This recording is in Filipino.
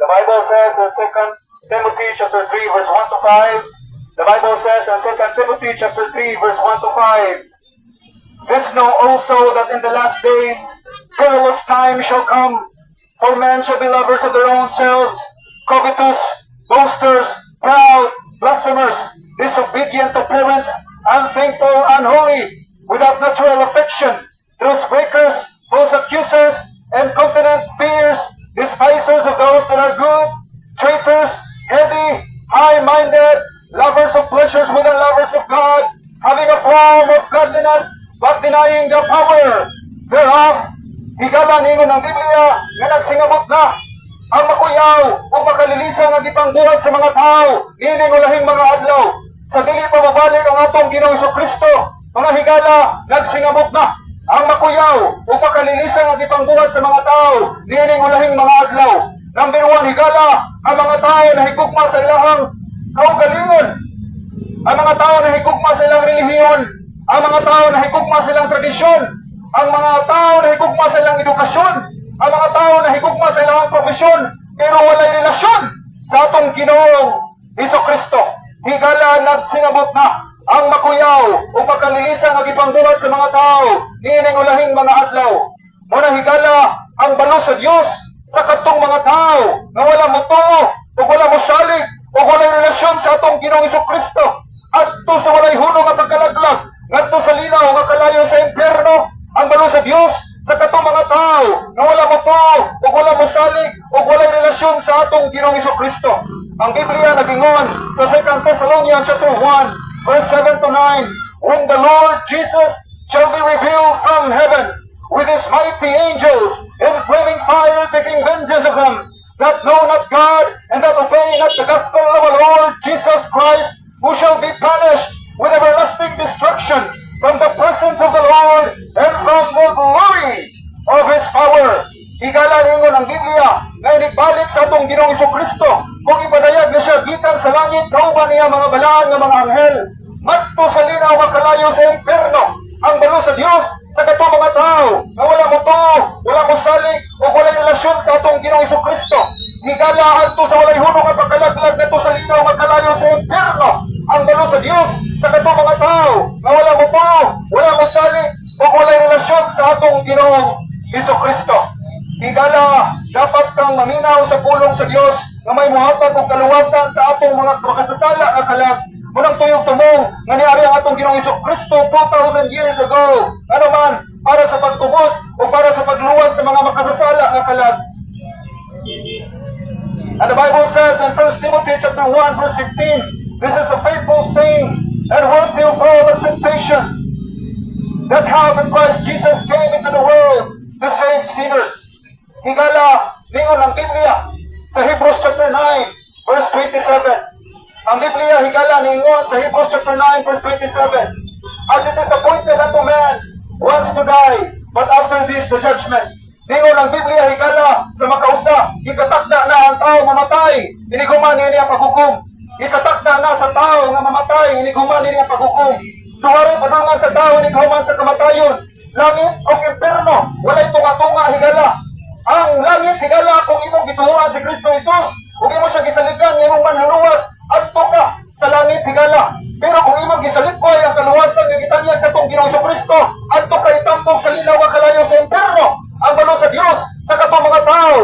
The Bible says in 2 Timothy chapter 3 verse 1 to 5, the Bible says in 2 Timothy chapter 3 verse 1 to 5, this know also that in the last days perilous times shall come, for men shall be lovers of their own selves, covetous, boasters, proud, blasphemers, disobedient to parents, unthankful, unholy, without natural affection, truce breakers, false accusers, incontinent, fierce, despisers of those that are good, traitors, heady, high-minded, lovers of pleasures more than lovers of God, having a form of godliness, but denying the power thereof. Higala ningon ng Biblia nga nagsingabot na ang makuyaw o makalilisan ang ipangbuhat sa mga tao, ining ulahing mga adlaw. Sa dili pa mabalik ang atong Ginoong Jesucristo, mga higala, nagsingabot na ang makuyaw o makalilisan ang ipangbuhat sa mga tao, ining ulahing mga adlaw. Number 1, higala, ang mga tao na higugma sa ilahang kaugalingon, ang mga tao na higugma sa ilang relihiyon, ang mga tao na higugma sa ilang tradisyon, ang mga tao na higugma sa ilang edukasyon, ang mga tao na higugma sa ilang profesyon, pero walay relasyon sa atong Ginoong Jesucristo. Higala, nagsingabot na ang makuyaw o makalilisan ang ipangbuhat sa mga tao, niining ulahing mga adlaw. Muna higala, ang balo sa Diyos sa katong mga tao na wala mo to, o wala mo salig, o walay relasyon sa atong Ginoong Jesucristo, at to sa walay hunong at pagkalaglag, ngadto sa linaw nga kalayo sa impyerno. Ang balo sa Diyos sa katong mga tao na wala mo to, o wala mo salig, o walay relasyon sa atong Ginoong Jesucristo. Ang Biblia nagingon sa 2 Thessalonians chapter 1 verse 7 to 9, when the Lord Jesus shall be revealed from heaven with his mighty angels in flaming fire, taking vengeance of them that know not God and that obey not the gospel of our Lord Jesus Christ, who shall be punished with everlasting destruction from the presence of the Lord and from the glory of his power. Higala ningon ang Biblia na inibalik sa atong Ginoong Jesucristo kung ipadayag na siya gikan sa langit, kauban niya mga balaan ng mga anghel, madto sa linaw nga kalayo sa impyerno. Ang balo sa Diyos sa katong mga tao na wala mo to, wala mo salig, o walay relasyon sa atong Ginoong Jesucristo. Higala adto sa walay hunong at pagkalaglag nato sa linaw nga kalayo sa impyerno. Ang balo sa Diyos sa katong mga tao na wala mo to, wala mo salig, o walay relasyon sa atong Ginoong Jesucristo. Higala, dapat kang maminaw sa pulong sa Diyos na may muhatag og kaluwasan sa atong mga makasasala nga kalag. Munang tuyong tumong nga niari ang atong Ginoong Jesucristo 2,000 years ago. Ano man, para sa pagtubos o para sa pagluwas sa mga makasasala nga kalag. And the Bible says in 1 Timothy chapter 1 verse 15, this is a faithful saying and worthy of all acceptation, that how in Christ Jesus came into the world to save sinners. Higala, ningon ang Biblia sa Hebrews chapter 9 verse 27. Ang Biblia higala ningon sa Hebrews chapter 9 verse 27. As it is appointed unto man once to die, but after this the judgment. Ningon ang Biblia higala sa makausa, ikatakda na ang tao mamatay, iniguman niya ang paghukom. Ikataksa na sa tao nga mamatay, iniguman niya ang paghukom. Duwari padungan sa tao, iniguman sa kamatayon. Langit o impyerno, walay tunga-tunga higala. Ang langit higala kung imong gituhuan si Kristo Jesus, kung imo siya gisaligan, imong manluluwas, adto ka sa langit higala. Pero kung imong gisalikoy ang kaluwasan nga gitanyag sa atong Ginoong Jesucristo, adto ka itambok sa linaw nga kalayo sa impyerno. Ang balo sa Dios sa katong mga tao